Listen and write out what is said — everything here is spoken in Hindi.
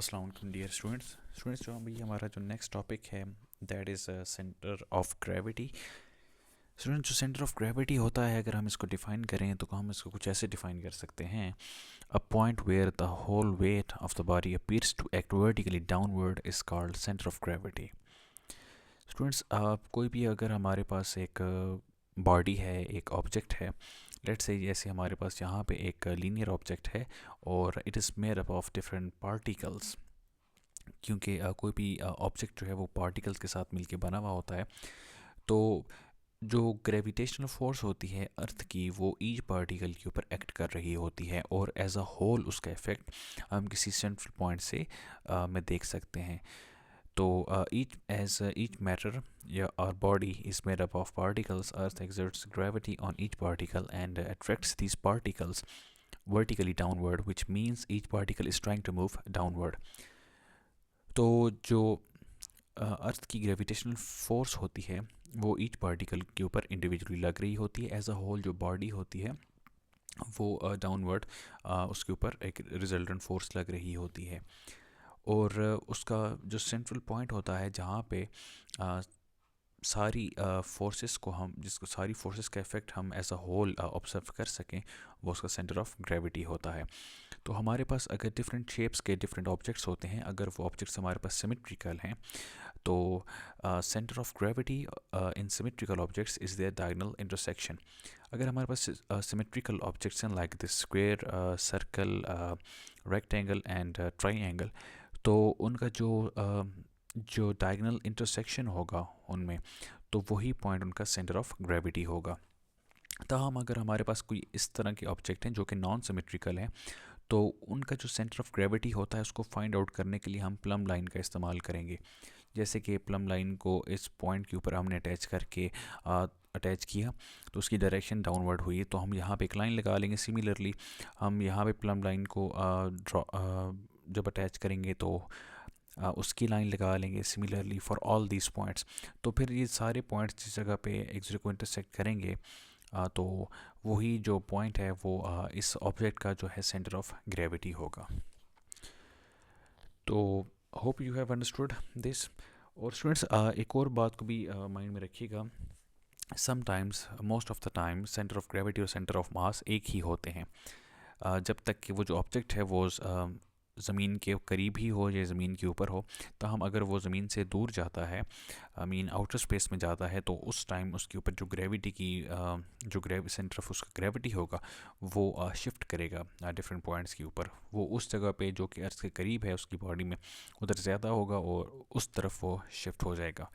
अस्सलाम वालेकुम डियर स्टूडेंट्स जो अभी हमारा जो नेक्स्ट टॉपिक है that is centre of gravity. Student जो सेंटर ऑफ ग्रेविटी होता है, अगर हम इसको डिफ़ाइन करें तो हम इसको कुछ ऐसे डिफ़ाइन कर सकते हैं: a point where the whole weight of the body appears to act vertically downward is called centre of gravity. Students, कोई भी अगर हमारे पास एक बॉडी है, एक ऑब्जेक्ट है, लेट्स से जैसे हमारे पास यहाँ पे एक लीनियर ऑब्जेक्ट है और it is made up of different particles. क्योंकि कोई भी ऑब्जेक्ट जो है वो पार्टिकल्स के साथ मिलके बना हुआ होता है, तो जो ग्रेविटेशनल फोर्स होती है अर्थ की, वो ईच पार्टिकल के ऊपर एक्ट कर रही होती है और एज अ होल उसका इफेक्ट हम किसी सेंट्रल पॉइंट से में देख सकते हैं। तो each matter, yeah, our body is made up of particles. Earth exerts gravity on each particle and attracts these particles vertically downward, which means each particle is trying to move downward. तो जो अर्थ की ग्रेविटेशनल फोर्स होती है वो ईच पार्टिकल के ऊपर इंडिविजुअली लग रही होती है। एज अ होल जो बॉडी होती है वो डाउनवर्ड उसके ऊपर एक रिजल्टेंट फोर्स लग रही होती है। और उसका जो सेंट्रल पॉइंट होता है जहाँ पे सारी फोर्सेस को हम जिसको सारी फोर्सेस का इफेक्ट हम एज अ होल ऑब्जर्व कर सकें, वो उसका सेंटर ऑफ ग्रेविटी होता है। तो हमारे पास अगर डिफरेंट शेप्स के डिफरेंट ऑब्जेक्ट्स होते हैं, अगर वो ऑब्जेक्ट्स हमारे पास सिमेट्रिकल हैं, तो centre of gravity in symmetrical objects is their diagonal intersection. अगर हमारे पास सिमेट्रिकल ऑब्जेक्ट्स हैं like this square, circle, rectangle and triangle, तो उनका जो डायगोनल इंटरसेक्शन होगा उनमें, तो वही पॉइंट उनका सेंटर ऑफ ग्रेविटी होगा। ताहम अगर हमारे पास कोई इस तरह के ऑब्जेक्ट हैं जो कि नॉन सिमेट्रिकल हैं, तो उनका जो सेंटर ऑफ ग्रेविटी होता है उसको फाइंड आउट करने के लिए हम प्लम लाइन का इस्तेमाल करेंगे। जैसे कि प्लम लाइन को इस पॉइंट के ऊपर हमने अटैच करके अटैच किया तो उसकी डायरेक्शन डाउनवर्ड हुई, तो हम यहाँ पे एक लाइन लगा लेंगे। सिमिलरली हम यहाँ पे प्लम लाइन को जब अटैच करेंगे तो उसकी लाइन लगा लेंगे similarly for all these points. तो फिर ये सारे पॉइंट्स जिस जगह पे एक दूसरे को इंटरसेक्ट करेंगे, तो वही जो पॉइंट है वो इस ऑब्जेक्ट का जो है सेंटर ऑफ ग्रेविटी होगा। तो hope you have understood this. और स्टूडेंट्स, एक और बात को भी माइंड में रखिएगा, sometimes most of the time centre of gravity और सेंटर ऑफ मास एक ही होते हैं। जब तक कि वो जो ऑब्जेक्ट है वो ज़मीन के करीब ही हो या ज़मीन के ऊपर हो, तो हम अगर वो ज़मीन से दूर जाता है, मीन आउटर स्पेस में जाता है, तो उस टाइम उसके ऊपर जो ग्रेविटी की जो सेंटर ऑफ उसका ग्रेविटी होगा वो शिफ्ट करेगा डिफरेंट पॉइंट्स के ऊपर। वो उस जगह पे जो कि अर्थ के करीब है उसकी बॉडी में उधर ज़्यादा होगा और उस तरफ वो शिफ्ट हो जाएगा।